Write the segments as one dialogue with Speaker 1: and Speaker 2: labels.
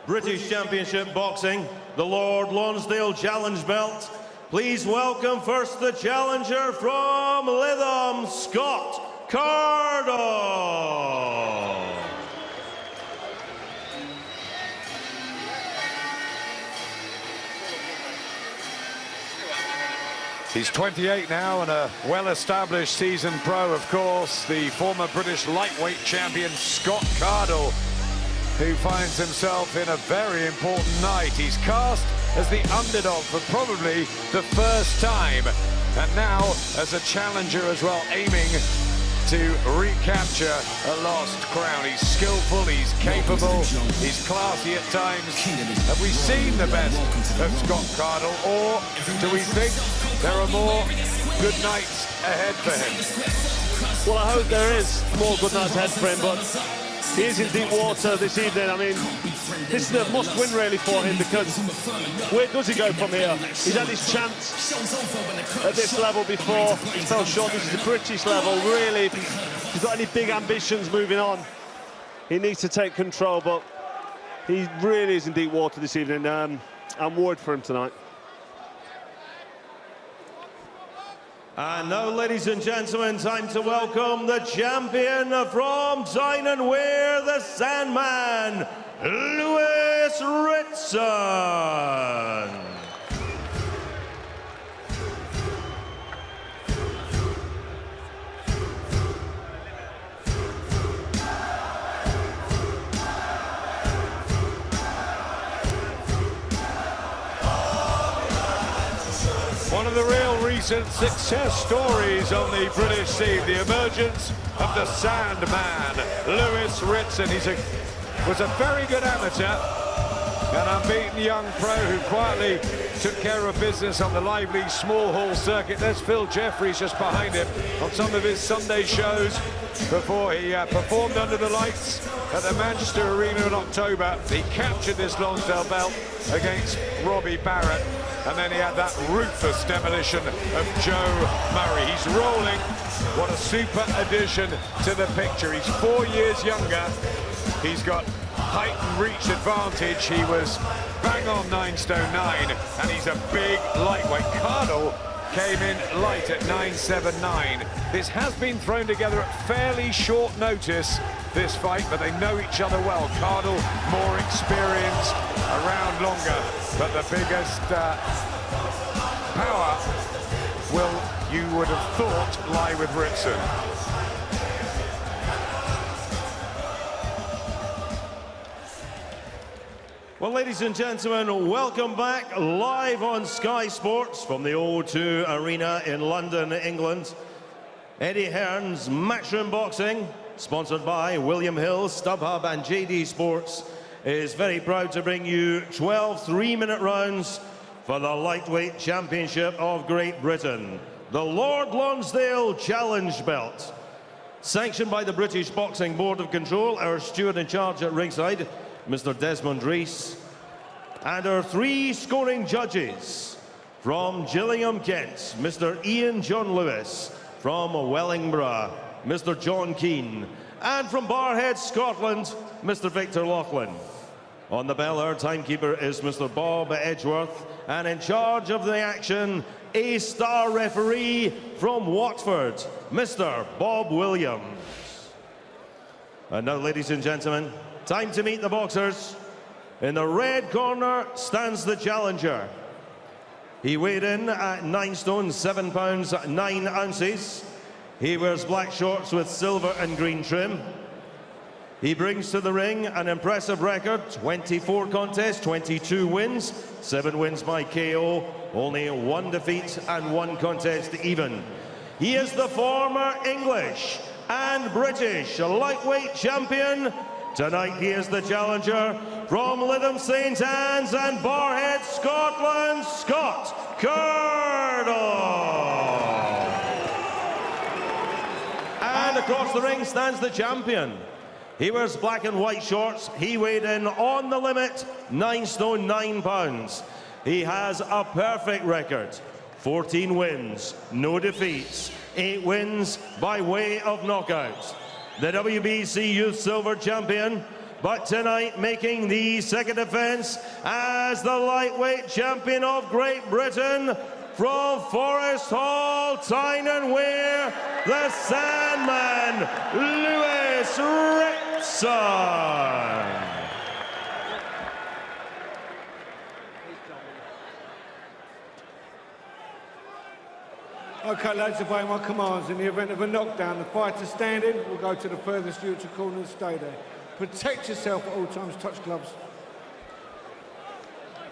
Speaker 1: British Championship Boxing, the Lord Lonsdale Challenge Belt. Please welcome first the challenger from Lytham, Scott Cardle.
Speaker 2: He's 28 now and a well-established seasoned pro, of course, the former British lightweight champion Scott Cardle, who finds himself in a very important night. He's cast as the underdog for probably the first time, and now as a challenger as well, aiming to recapture a lost crown. He's skillful, he's capable, he's classy at times. Have we seen the best of Scott Cardle, or do we think there are more good nights ahead for him?
Speaker 3: Well, I hope there is more good nights ahead for him, but he is in deep water this evening. I mean, this is a must-win really for him, because where does he go from here? He's had his chance at this level before. He fell short. This is the British level. Really, if he's got any big ambitions moving on, he needs to take control, but he really is in deep water this evening. I'm worried for him tonight.
Speaker 1: And now, ladies and gentlemen, time to welcome the champion from Tyne and Wear, the Sandman, Ritson.
Speaker 2: One of the real recent success stories on the British scene, the emergence of the Sandman, Ritson. He was a very good amateur, an unbeaten young pro who quietly took care of business on the lively small hall circuit. There's Phil Jeffries just behind him on some of his Sunday shows before he performed under the lights at the Manchester Arena in October. He captured this Lonsdale belt against Robbie Barrett, and then he had that ruthless demolition of Joe Murray. He's rolling. What a super addition to the picture. He's 4 years younger. He's got height and reach advantage. He was bang on 9 stone 9, and he's a big lightweight. Cardle came in light at 9'7", 9". This has been thrown together at fairly short notice, this fight, but they know each other well. Cardle more experienced, around longer, but the biggest power will, you would have thought, lie with Ritson.
Speaker 1: Well, ladies and gentlemen, welcome back live on Sky Sports from the O2 Arena in London, England. Eddie Hearn's Matchroom Boxing, sponsored by William Hill, StubHub and JD Sports, is very proud to bring you 12 3-minute rounds for the Lightweight Championship of Great Britain, the Lord Lonsdale Challenge Belt. Sanctioned by the British Boxing Board of Control, our steward in charge at ringside, Mr. Desmond Rees, and our 3 scoring judges from Gillingham, Kent, Mr. Ian John Lewis, from Wellingborough, Mr. John Keane, and from Barhead, Scotland, Mr. Victor Laughlin. On the bell, our timekeeper is Mr. Bob Edgeworth, and in charge of the action, a star referee from Watford, Mr. Bob Williams. And now, ladies and gentlemen, time to meet the boxers. In the red corner stands the challenger. He weighed in at 9 stone 7 pounds 9 ounces. He wears black shorts with silver and green trim. He brings to the ring an impressive record: 24 contests, 22 wins, 7 wins by KO, only 1 defeat and 1 contest even. He is the former English and British lightweight champion. Tonight he is the challenger from Lytham St Anne's and Barhead, Scotland, Scott Cardle. And across the ring stands the champion. He wears black and white shorts. He weighed in on the limit, 9 stone 9 pounds. He has a perfect record: 14 wins, no defeats, 8 wins by way of knockout. The WBC Youth Silver Champion, but tonight making the second defence as the lightweight champion of Great Britain from Forest Hall, Tyne and Wear, the Sandman, Lewis Ritson.
Speaker 4: Okay, lads, obey my commands. In the event of a knockdown, the fighter standing will go to the furthest neutral corner and stay there. Protect yourself at all times, touch gloves.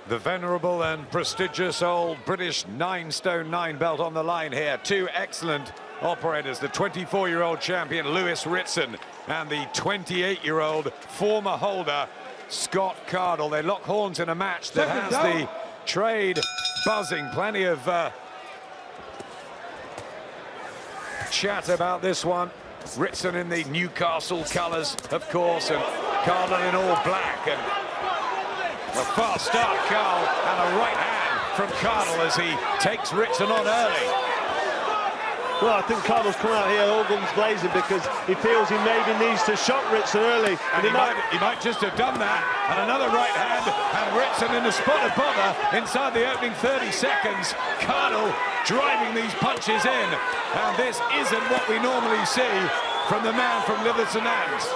Speaker 2: The venerable and prestigious old British 9 stone 9 belt on the line here. Two excellent operators, the 24-year-old champion Lewis Ritson and the 28-year-old former holder Scott Cardle. They lock horns in a match that has the trade buzzing. Plenty of chat about this one. Ritson in the Newcastle colours, of course, and Cardle in all black. And a fast start, Carl, and a right hand from Cardle as he takes Ritson on early.
Speaker 3: Well, I think Cardle's come out here all guns blazing because he feels he maybe needs to shock Ritson early.
Speaker 2: And he might just have done that. And another right hand, and Ritson in the spot of bother inside the opening 30 seconds. Cardle driving these punches in. And this isn't what we normally see from the man from Livingston Ants.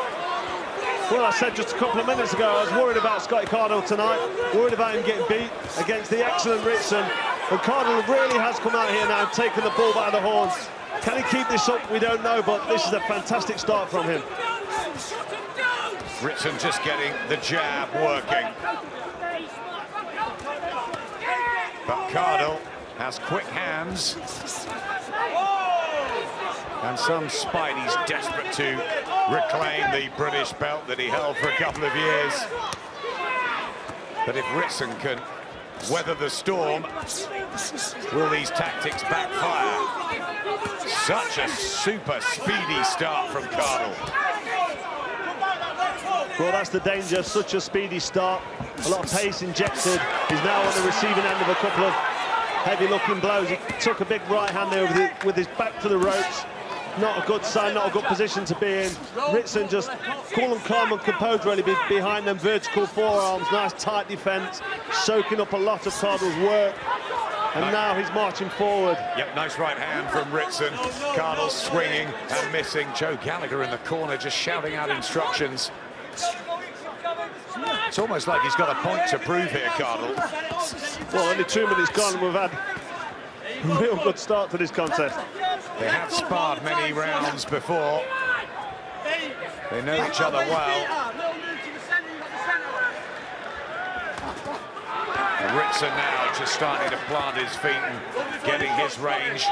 Speaker 3: Well, I said just a couple of minutes ago, I was worried about Scotty Cardle tonight, worried about him getting beat against the excellent Ritson. And Cardle really has come out here now and taken the bull by the horns. Can he keep this up? We don't know, but this is a fantastic start from him.
Speaker 2: Ritson just getting the jab working. But Cardle has quick hands. And some spite. He's desperate to reclaim the British belt that he held for a couple of years. But if Ritson can weather the storm, will these tactics backfire? Such a super speedy start from Cardle.
Speaker 3: Well, that's the danger, such a speedy start. A lot of pace injected. He's now on the receiving end of a couple of heavy-looking blows. He took a big right hand there with his back to the ropes. Not a good sign, not a good position to be in. Ritson just cool and calm and composed really behind them vertical forearms. Nice tight defence, soaking up a lot of Cardle's work. And now he's marching forward.
Speaker 2: Yep, nice right hand from Ritson. Cardle swinging and missing. Joe Gallagher in the corner just shouting out instructions. It's almost like he's got a point to prove here, Cardle.
Speaker 3: Well, only 2 minutes gone and we've had a real good start to this contest.
Speaker 2: They have sparred many rounds before. They know each other well. And Ritson now just starting to plant his feet and getting his range.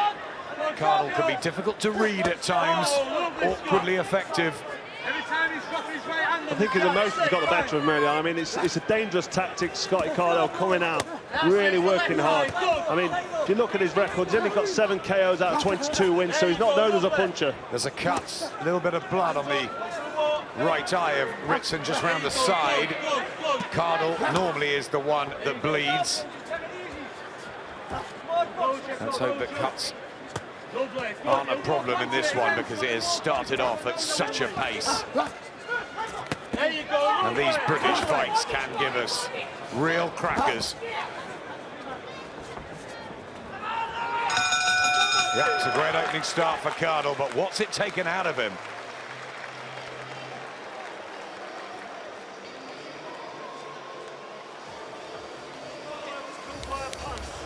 Speaker 2: Cardle can be difficult to read at times, awkwardly effective.
Speaker 3: I think his emotions got the better of him, really. I mean, it's a dangerous tactic, Scotty Cardle coming out, really working hard. I mean, if you look at his record, he's only got 7 KOs out of 22 wins, so he's not known as a puncher.
Speaker 2: There's a cut, a little bit of blood on the right eye of Ritson just round the side. Cardle normally is the one that bleeds. Let's hope that cuts aren't a problem in this one because it has started off at such a pace. And these British fights can give us real crackers. Yeah, it's a great opening start for Cardle, but what's it taken out of him?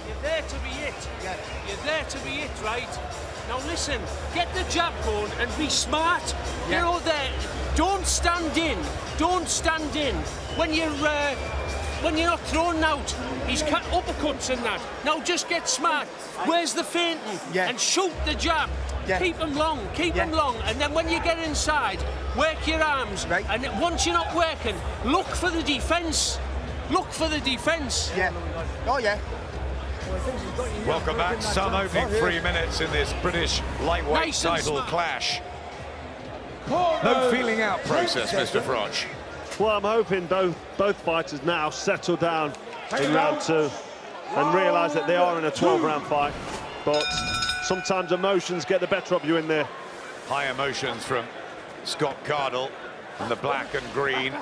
Speaker 5: You're there to be it. You're there to be it, right? Now listen, get the jab going and be smart. You're all there. Don't stand in. Don't stand in. When you're not thrown out, he's cut uppercuts and that. Now just get smart. Where's the feinting? And shoot the jab. Keep them long, keep them long. And then when you get inside, work your arms. And once you're not working, look for the defence. Look for the defence.
Speaker 2: Welcome back. Some opening 3 minutes in this British lightweight title clash. No feeling out process, Mr. Froch.
Speaker 3: Well, I'm hoping both fighters now settle down in round 2 and realise that they are in a 12-round fight. But sometimes emotions get the better of you in there.
Speaker 2: High emotions from Scott Cardle. in the black and green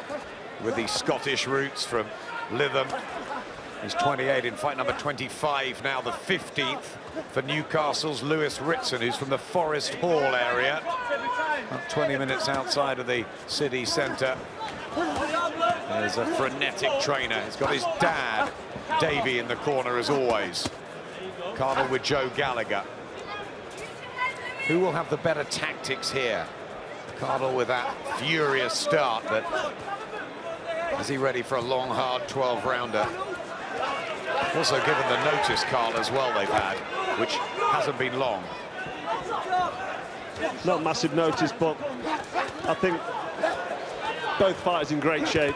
Speaker 2: with the Scottish roots from Lytham. He's 28 in fight number 25 now, the 15th for Newcastle's Lewis Ritson, who's from the Forest Hall area, about 20 minutes outside of the city centre. There's a frenetic trainer. He's got his dad, Davey, in the corner as always. Cardle with Joe Gallagher. Who will have the better tactics here? Cardle with that furious start, but is he ready for a long, hard 12-rounder? Also given the notice, Carl, as well they've had, which hasn't been long.
Speaker 3: Not massive notice, but I think both fighters in great shape.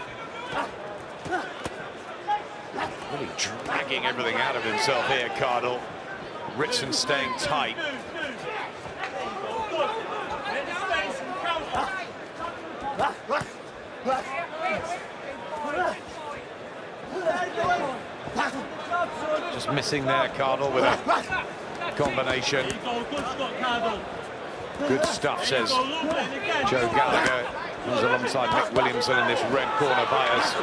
Speaker 2: Really dragging everything out of himself here, Cardle. Ritson staying tight. Just missing there, Cardle, with a combination. Good stuff, says Joe Gallagher, who's alongside Mick Williamson in this red corner by us.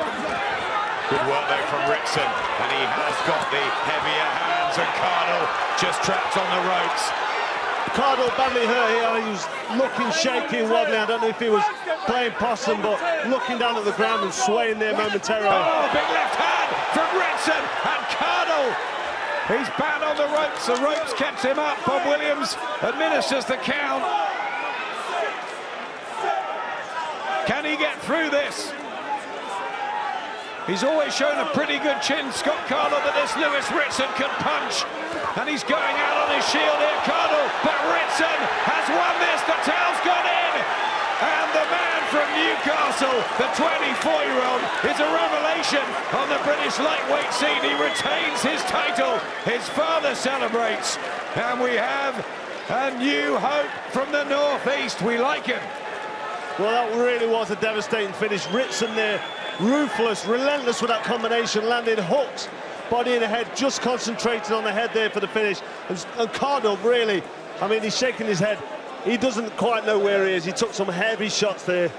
Speaker 2: Good work there from Ritson, and he has got the heavier hands, and Cardle just trapped on the ropes.
Speaker 3: Cardle badly hurt here. He was looking shaky and wobbly. I don't know if he was playing possum, but looking down at the ground and swaying there momentarily.
Speaker 2: Oh, big left hand from Ritson, and Cardle, he's bad on the ropes. The ropes kept him up. Bob Williams administers the count. Can he get through this? He's always shown a pretty good chin, Scott Cardle, but this Lewis Ritson can punch. And he's going out on his shield here, Cardle, but Ritson has won this. The towel's gone in. And the man from Newcastle, the 24-year-old, is a revelation on the British lightweight scene. He retains his title. His father celebrates. And we have a new hope from the northeast. We like him.
Speaker 3: Well, that really was a devastating finish. Ritson there, ruthless, relentless with that combination, landing hooks, body and head, just concentrating on the head there for the finish. And Cardle, really, I mean, he's shaking his head. He doesn't quite know where he is. He took some heavy shots there.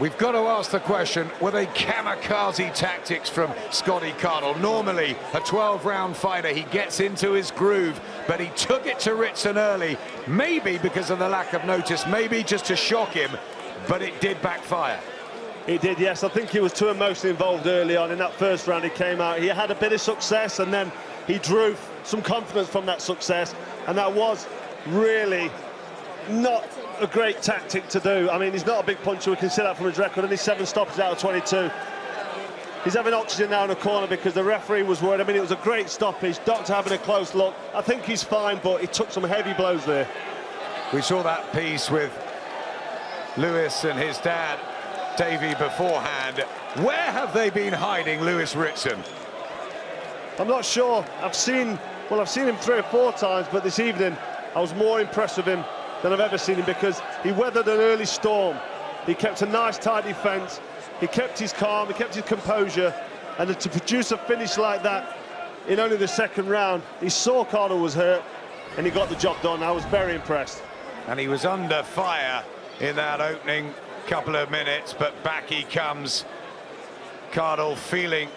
Speaker 2: We've got to ask the question, were they kamikaze tactics from Scotty Cardle? Normally, a 12-round fighter, he gets into his groove, but he took it to Ritson early, maybe because of the lack of notice, maybe just to shock him, but it did backfire.
Speaker 3: He did, yes. I think he was too emotionally involved early on. In that first round, he came out. He had a bit of success, and then he drew some confidence from that success, and that was really not a great tactic to do. I mean, he's not a big puncher. We can see that from his record. Only 7 stoppers out of 22. He's having oxygen now in the corner because the referee was worried. I mean, it was a great stoppage. Doctor having a close look. I think he's fine, but he took some heavy blows there.
Speaker 2: We saw that piece with Lewis and his dad, Davey, beforehand. Where have they been hiding Lewis Ritson?
Speaker 3: I'm not sure. I've seen him 3 or 4 times, but this evening I was more impressed with him than I've ever seen him because he weathered an early storm. He kept a nice, tight defence. He kept his calm, he kept his composure, and to produce a finish like that in only the second round, he saw Cardle was hurt, and he got the job done. I was very impressed.
Speaker 2: And he was under fire in that opening couple of minutes, but back he comes. Cardle feeling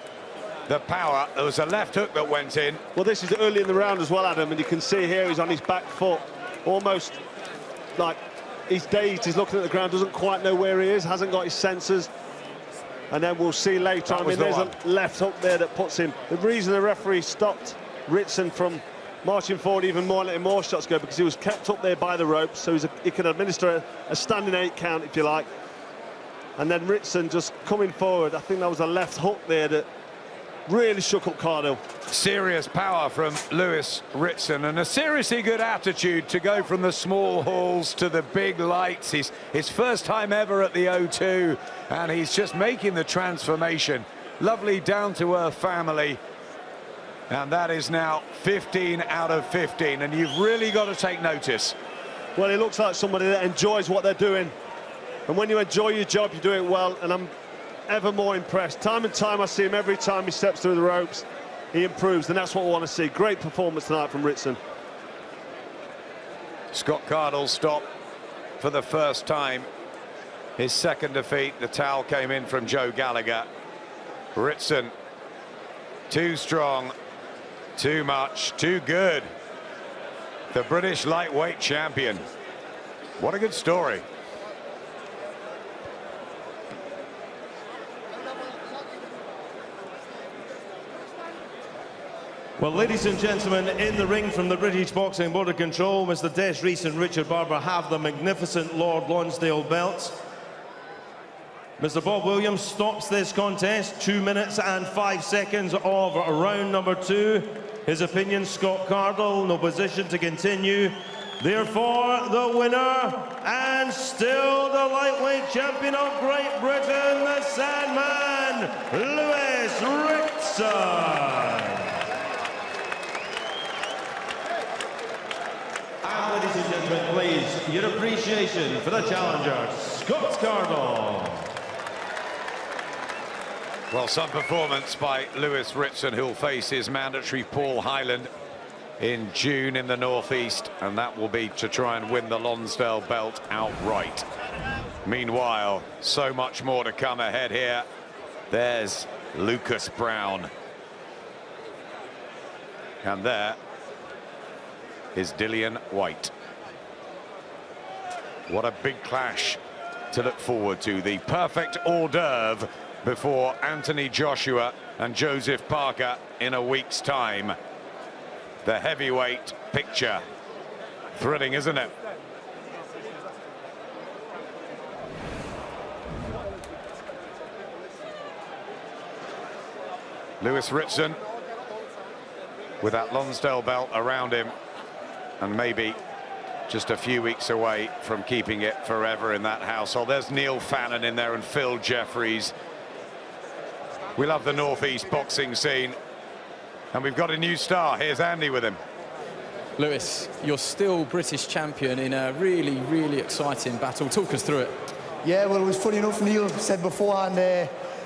Speaker 2: the power. There was a left hook that went in.
Speaker 3: Well, this is early in the round as well, Adam, and you can see here he's on his back foot, almost like he's dazed. He's looking at the ground, doesn't quite know where he is, hasn't got his senses. And then we'll see later on, I mean, there's a left hook there that puts him. The reason the referee stopped Ritson from marching forward even more, letting more shots go, because he was kept up there by the ropes, so he could administer a standing 8 count, if you like. And then Ritson just coming forward, I think that was a left hook there that really shook up Cardle.
Speaker 2: Serious power from Lewis Ritson, and a seriously good attitude to go from the small halls to the big lights. His first time ever at the O2, and he's just making the transformation. Lovely down-to-earth family. And that is now 15 out of 15, and you've really got to take notice.
Speaker 3: Well, he looks like somebody that enjoys what they're doing. And when you enjoy your job, you do it well, and I'm ever more impressed. Time and time I see him, every time he steps through the ropes, he improves, and that's what we want to see. Great performance tonight from Ritson.
Speaker 2: Scott Cardle stopped for the first time his second defeat. The towel came in from Joe Gallagher. Ritson, too strong, too much, too good. The British lightweight champion. What a good story.
Speaker 1: Well, ladies and gentlemen, in the ring from the British Boxing Board of Control, Mr. Des Rees and Richard Barber have the magnificent Lord Lonsdale belts. Mr. Bob Williams stops this contest, 2 minutes and 5 seconds of round number 2. His opinion, Scott Cardle, no position to continue. Therefore, the winner, and still the lightweight champion of Great Britain, the Sandman, Lewis Ritson. And ladies and gentlemen, please, your appreciation for the challenger, Scott Cardle.
Speaker 2: Well, some performance by Lewis Ritson, who'll face his mandatory Paul Hyland in June in the Northeast, and that will be to try and win the Lonsdale belt outright. Meanwhile, so much more to come ahead here. There's Lucas Brown. And there is Dillian White. What a big clash to look forward to. The perfect hors d'oeuvre before Anthony Joshua and Joseph Parker in a week's time. The heavyweight picture. Thrilling, isn't it? Lewis Ritson with that Lonsdale belt around him, and maybe just a few weeks away from keeping it forever in that household. There's Neil Fannin in there and Phil Jeffries. We love the Northeast boxing scene, and we've got a new star. Here's Andy with him.
Speaker 6: Lewis, you're still British champion in a really, really exciting battle. Talk us through it.
Speaker 7: Yeah, well, it was funny enough. Neil said beforehand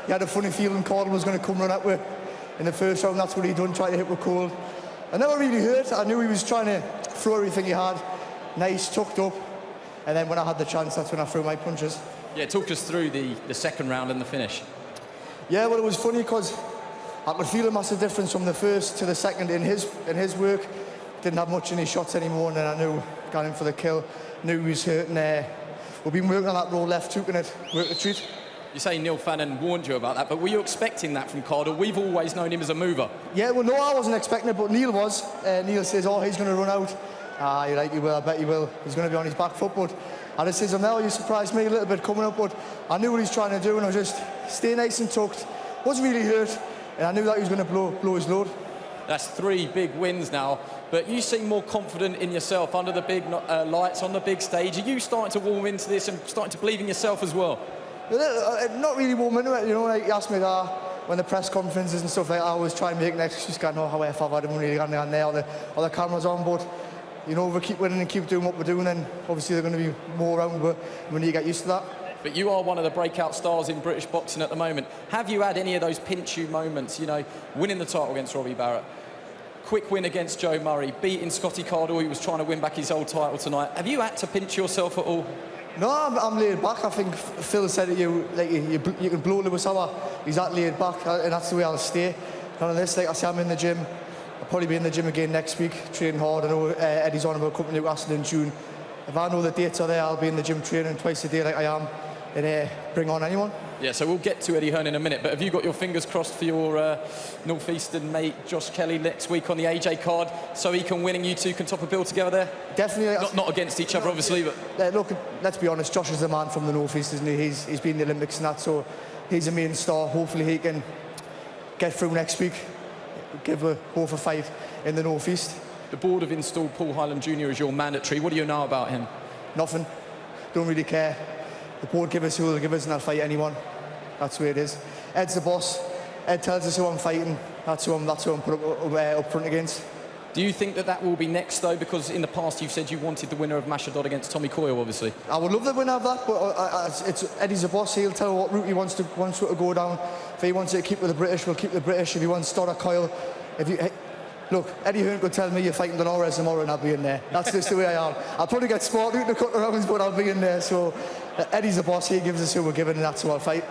Speaker 7: he had a funny feeling Cardle was going to come run out with in the first round. That's what he done, try to hit with Cole. I never really hurt. I knew he was trying to throw everything he had. Nice, tucked up. And then when I had the chance, that's when I threw my punches.
Speaker 6: Yeah, talk us through the second round and the finish.
Speaker 7: Yeah, well, it was funny because I could feel a massive difference from the first to the second in his work. Didn't have much in his shots anymore, and then I knew, got him for the kill. Knew he was hurting there. We've been working on that roll left, hooking it, work the treat.
Speaker 6: You say Neil Fannin warned you about that, but were you expecting that from Cardle? We've always known him as a mover.
Speaker 7: Yeah, well, no, I wasn't expecting it, but Neil was. Neil says, oh, he's going to run out. Ah, you're right, he will, I bet he will. He's going to be on his back foot, but I just says, now you surprised me a little bit coming up, but I knew what he's trying to do, and I was just stay nice and tucked. Wasn't really hurt, and I knew that he was going to blow his load. That's
Speaker 6: 3 big wins now, but you seem more confident in yourself under the big lights on the big stage. Are you starting to warm into this and starting to believe in yourself as well?
Speaker 7: Not really warm into it, you know, like you asked me that when the press conferences and stuff like that, I always try and make an excuse, going, oh, how if I've had him really on there, all the cameras on, but you know, we keep winning and keep doing what we're doing, and obviously they're going to be more around, but we need to get used to that.
Speaker 6: But you are one of the breakout stars in British boxing at the moment. Have you had any of those pinch you moments, you know, winning the title against Robbie Barrett, quick win against Joe Murray, beating Scotty Cardle, who was trying to win back his old title tonight? Have you had to pinch yourself at all?
Speaker 7: No, I'm laid back. I think Phil said that you can blow Lewis out. He's that laid back, and that's the way I'll stay. None of this, like I say, I'm in the gym. I'll probably be in the gym again next week, training hard. I know Eddie's on about coming to Newcastle in June. If I know the dates are there, I'll be in the gym training twice a day like I am, and bring on anyone.
Speaker 6: Yeah, so we'll get to Eddie Hearn in a minute, but have you got your fingers crossed for your Northeastern mate Josh Kelly next week on the AJ card, so he can win and you two can top a bill together there?
Speaker 7: Definitely.
Speaker 6: Not against each other, obviously, but...
Speaker 7: Look, let's be honest, Josh is the man from the Northeast, isn't he? He's been in the Olympics and that, so he's a main star. Hopefully he can get through next week, give both a fight in the Northeast.
Speaker 6: The board have installed Paul Hyland Jr. as your mandatory. What do you know about him?
Speaker 7: Nothing. Don't really care. The board give us who they'll give us, and I'll fight anyone. That's the way it is. Ed's the boss. Ed tells us who I'm fighting. That's who I'm put up front against.
Speaker 6: Do you think that will be next, though? Because in the past you've said you wanted the winner of Mashadod against Tommy Coyle, obviously.
Speaker 7: I would love the winner of that, but it's Eddie's the boss. He'll tell what route he wants to go down. If he wants to keep with the British, we'll keep the British. If he wants to start a Coyle, look, Eddie Hearn could tell me you're fighting Dolores tomorrow and I'll be in there. That's just the way I am. I'll probably get sport out in a couple of rounds, but I'll be in there. So Eddie's the boss. He gives us who we're giving, and that's who I'll fight.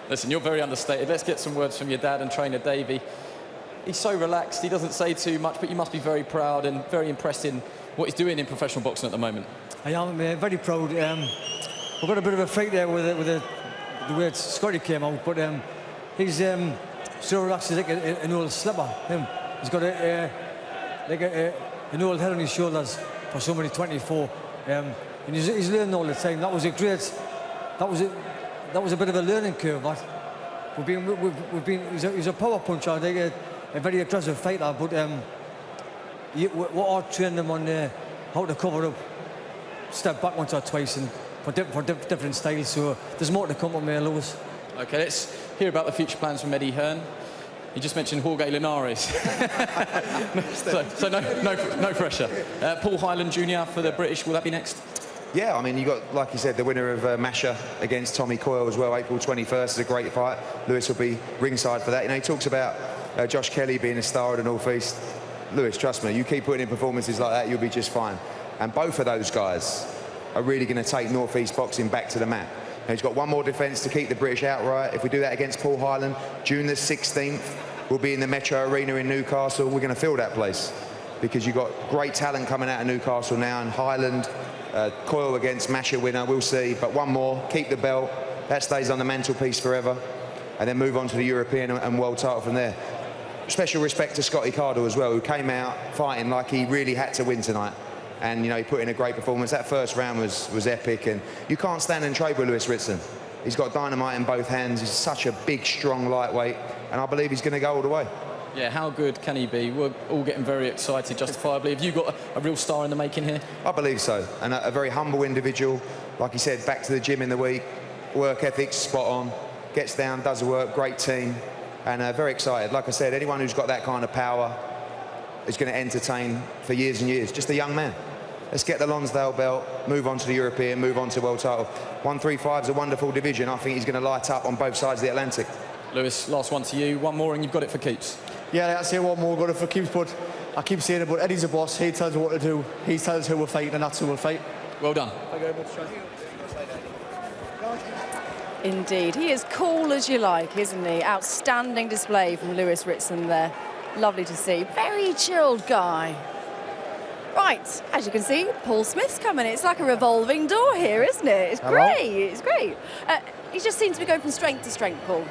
Speaker 6: Listen, you're very understated. Let's get some words from your dad and trainer Davey. He's so relaxed. He doesn't say too much, but you must be very proud and very impressed in what he's doing in professional boxing at the moment.
Speaker 8: I am very proud. We've got a bit of a fight there with the way Scotty came out, but he's so relaxed. He's like an old slipper. He's got an old head on his shoulders for somebody 24, and he's learning all the time. That was a great. That was a bit of a learning curve. That we've been. He's a power puncher. I think a very aggressive fighter, but we are training him on how to cover up, step back once or twice, and for different styles. So there's more to come on me, Lewis.
Speaker 6: Okay, let's hear about the future plans from Eddie Hearn. He just mentioned Jorge Linares. so no pressure. Paul Highland Jr. for the British, will that be next?
Speaker 9: Yeah, I mean, you got, like you said, the winner of Masher against Tommy Coyle as well, April 21st is a great fight. Lewis will be ringside for that. You know, he talks about Josh Kelly being a star of the North East. Lewis, trust me, you keep putting in performances like that, you'll be just fine. And both of those guys are really going to take North East boxing back to the map. Now, he's got one more defence to keep the British outright. If we do that against Paul Highland, June the 16th, we'll be in the Metro Arena in Newcastle. We're going to fill that place because you've got great talent coming out of Newcastle now, and Highland, Coyle against Masher winner, we'll see. But one more, keep the belt. That stays on the mantelpiece forever. And then move on to the European and world title from there. Special respect to Scotty Cardle as well, who came out fighting like he really had to win tonight. And, you know, he put in a great performance. That first round was epic. And you can't stand and trade with Lewis Ritson. He's got dynamite in both hands. He's such a big, strong lightweight. And I believe he's going to go all the way.
Speaker 6: Yeah, how good can he be? We're all getting very excited, justifiably. Have you got a real star in the making here?
Speaker 9: I believe so. And a very humble individual. Like he said, back to the gym in the week. Work ethics, spot on. Gets down, does the work, great team. And very excited. Like I said, anyone who's got that kind of power is going to entertain for years and years. Just a young man. Let's get the Lonsdale belt, move on to the European, move on to world title. 135 is a wonderful division. I think he's going to light up on both sides of the Atlantic.
Speaker 6: Lewis, last one to you. One more and you've got it for keeps.
Speaker 7: Yeah, like I say one more, got it for keeps, but I keep saying it, but Eddie's a boss. He tells us what to do. He tells us who we're fighting, and that's who we'll fight.
Speaker 6: Well done.
Speaker 7: Thank you very much, Sean.
Speaker 10: Indeed. He is cool as you like, isn't he? Outstanding display from Lewis Ritson there. Lovely to see. Very chilled guy. Right, as you can see, Paul Smith's coming. It's like a revolving door here, isn't it? It's great. It's great. He just seems to be going from strength to strength, Paul.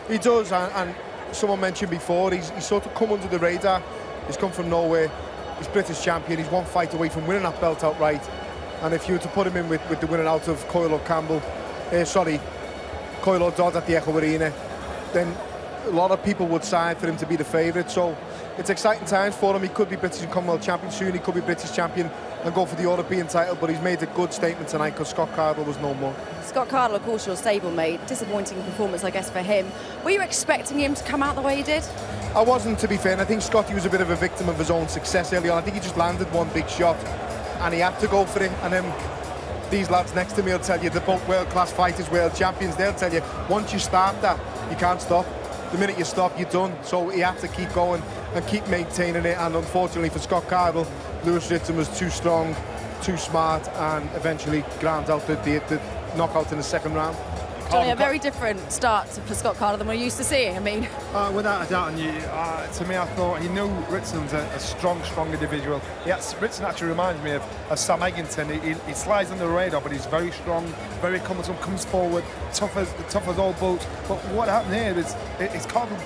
Speaker 11: He does, and someone mentioned before, he's sort of come under the radar. He's come from nowhere. He's British champion. He's one fight away from winning that belt outright. And if you were to put him in with the winner out of Coyle or Coyle or Dodd at the Echo Arena, then a lot of people would sign for him to be the favourite. So it's exciting times for him. He could be British and Commonwealth champion soon. He could be British champion and go for the European title. But he's made a good statement tonight because Scott Cardle was no more.
Speaker 10: Scott Cardle, of course, your stablemate. Disappointing performance, I guess, for him. Were you expecting him to come out the way he did?
Speaker 11: I wasn't, to be fair. And I think Scotty was a bit of a victim of his own success early on. I think he just landed one big shot and he had to go for it. And then these lads next to me will tell you they're both world-class fighters, world champions. They'll tell you once you start that, you can't stop. The minute you stop, you're done. So he had to keep going and keep maintaining it. And unfortunately for Scott Cardle, Lewis Ritson was too strong, too smart, and eventually ground out the knockout in the second round.
Speaker 10: Johnny, a very different start for Scott Cardle than we're used to seeing. I mean,
Speaker 12: without a doubt, and to me, I thought he knew Ritson's a strong individual. Ritson actually reminds me of Sam Eggington. He slides under the radar, but he's very strong, very cumbersome, comes forward, tough as old boots. But what happened here is it's Cardle.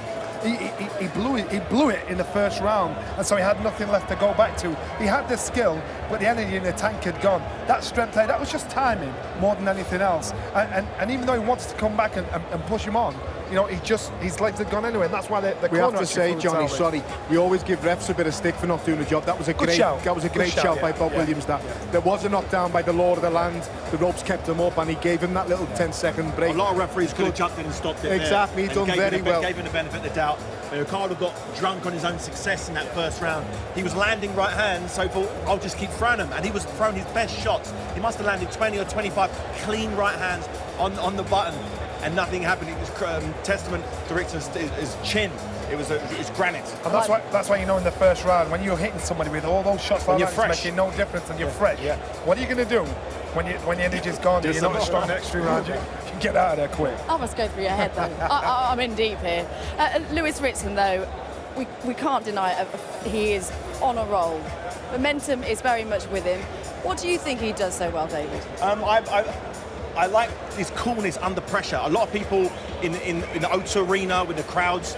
Speaker 12: He blew it in the first round, and so he had nothing left to go back to. He had the skill, but the energy in the tank had gone. That strength, that was just timing more than anything else. And even though he wants to come back and push him on, you know, his legs had gone anyway, and that's why
Speaker 11: we have to say, Johnny, sorry, we always give refs a bit of stick for not doing the job. That was a great shout by Bob Williams. There was a knockdown by the Lord of the Land. The ropes kept him up, and he gave him that little 10-second break.
Speaker 13: A lot of referees could have jumped in and stopped it.
Speaker 11: Exactly, he done very well.
Speaker 13: Gave him the benefit of the doubt. Cardle got drunk on his own success in that first round. He was landing right hands, so he thought, I'll just keep throwing them. And he was throwing his best shots. He must have landed 20 or 25 clean right hands on the button, and nothing happened. It was testament to Ritson's his chin. it's granite.
Speaker 12: And that's why you know in the first round, when you're hitting somebody with all those shots like that, it's making no difference and you're fresh. Yeah. What are you going to do when your energy's gone? You're not strong next 3 rounds. You can get out of there quick.
Speaker 10: I must go through your head then. I'm in deep here. Lewis Ritson, though, we can't deny it. He is on a roll. Momentum is very much with him. What do you think he does so well, David?
Speaker 13: I like his coolness under pressure. A lot of people in the O2 arena with the crowds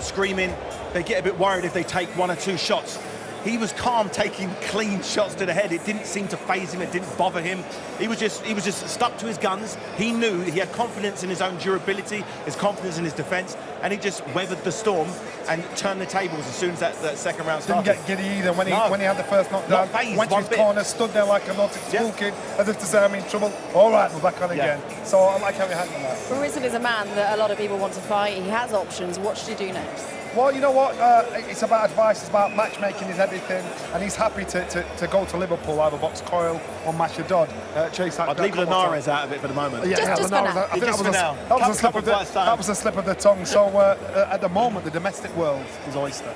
Speaker 13: screaming, they get a bit worried if they take 1 or 2 shots. He was calm, taking clean shots to the head. It didn't seem to faze him. It didn't bother him. He was just stuck to his guns. He knew he had confidence in his own durability, his confidence in his defence, and he just weathered the storm and turned the tables as soon as that second round started.
Speaker 12: Didn't get giddy either when he had the first knockdown. Went to his corner, stood there like a naughty school kid, as if to say, I'm in trouble. All right, we're back on again. So I like how he handled that.
Speaker 10: Ritson is a man that a lot of people want to fight. He has options. What should he do next?
Speaker 12: Well, you know what? It's about advice. It's about matchmaking is everything, and he's happy to go to Liverpool, either box Coyle or Masha Dodd. Chase that.
Speaker 13: I'd leave Linares out of it for the moment.
Speaker 10: Just for now.
Speaker 12: I think that was a slip of the tongue. So at the moment, the domestic world is oyster.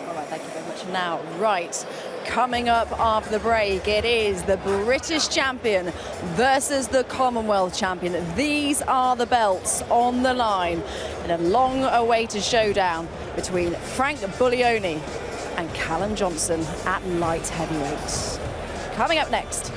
Speaker 10: All right, thank you very much. Now, right, coming up after the break, it is the British champion versus the Commonwealth champion. These are the belts on the line in a long-awaited showdown between Frank Buglioni and Callum Johnson at light heavyweight. Coming up next.